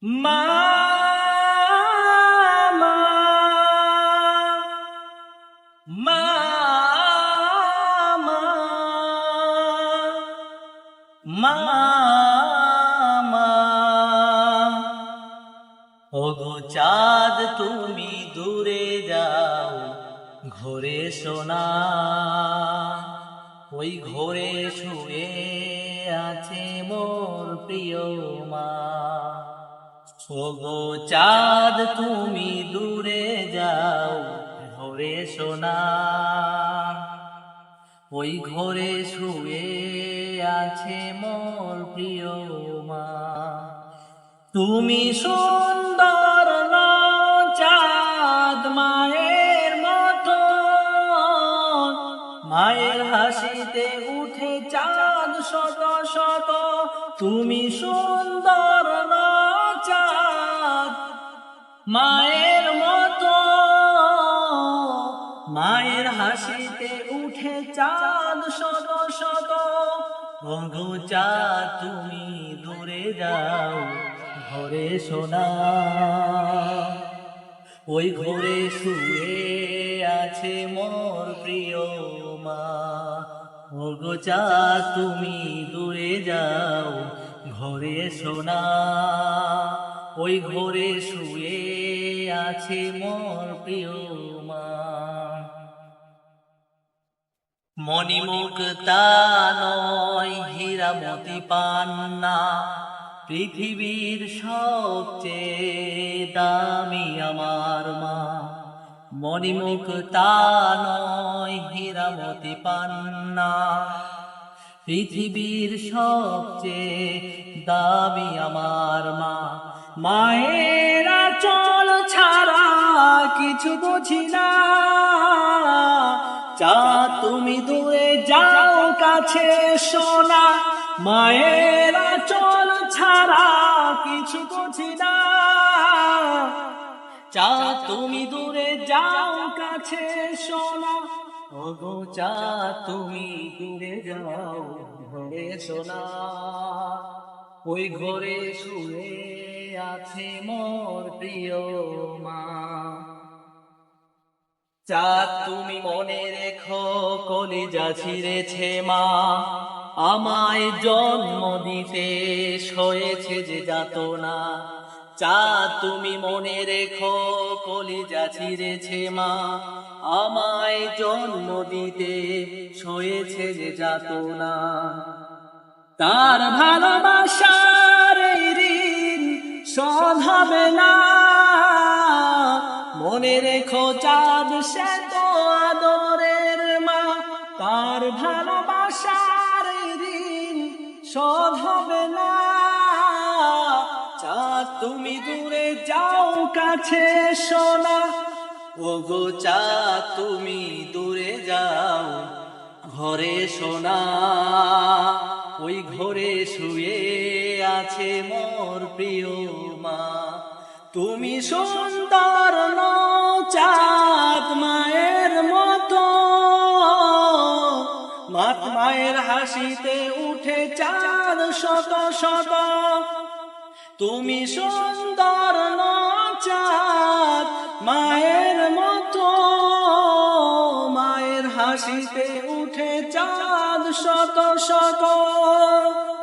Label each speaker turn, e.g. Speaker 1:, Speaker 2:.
Speaker 1: মা মা মা মা মা মা ওগো চাঁদ তুমি দূরে যাও ঘরে সোনা ওই ঘরে শুয়ে আছে মোর প্রিয় মা। ওগো চাঁদ তুমি দূরে যাও ঘরে সোনা ওই ঘরে শুয়ে আছে মোর প্রিয় মা। তুমি সুন্দর না চাঁদ মায়ের মতো, মায়ের হাসিতে উঠে চাঁদ শত শত। তুমি সুন্দর না চাঁদ মায়ের মতো, মায়ের হাসিতে উঠে চাঁদ শত শত। ওগো চাঁদ তুমি দূরে যাও ঘরে সোনা ওই ঘরে শুয়ে আছে মোর প্রিয় মা। ওগো চাঁদ তুমি দূরে যাও ঘরে সোনা ওই ঘরে শুয়ে আছে মোর প্রিয় মা। মণিমুক্তা নয় হীরা মতি পান্না, পৃথিবীর সবচেয়ে দামি আমার মা। মণিমুক্তা নয় হীরা মতি পান্না, পৃথিবীর সবচেয়ে দামি আমার মা। মায়ের আঁচল ছাড়া কিছু বুঝি না, চাঁদ তুমি দূরে যাও কাছে সোনা। মায়ের আঁচল ছাড়া কিছু বুঝি না, চাঁদ তুমি দূরে যাও কাছে সোনা। ওগো চাঁদ তুমি দূরে যাও ঘরে সোনা ওই ঘরে শুয়ে আছে মোর প্রিয় মা। চাঁদ তুমি মনে রেখো কলিজা ছিঁড়েছে মা, আমায় জন্ম দিতে সয়েছে যে যাতনা। চাঁদ তুমি মনে রেখো কলিজা ছিঁড়েছে মা, আমায় জন্ম দিতে সয়েছে যে যাতনা। তার ভালোবাসার ঋণ শোধ হবে না, মনে রেখো চাঁদ সে তো আদরের মা। তার ভালোবাসার ঋণ শোধ হবে না, চাঁদ তুমি দূরে যাও কাছে সোনা। ওগো চাঁদ তুমি দূরে যাও ঘরে সোনা ওই ঘরে শুয়ে আছে মোর প্রিয় মা। তুমি সুন্দর নও চাঁদ মায়ের মতো, মায়ের হাসিতে উঠে চাঁদ শত শত। তুমি সুন্দর নও চাঁদ মায়ের মতো, মায়ের হাসিতে উঠে চাঁদ শত শত।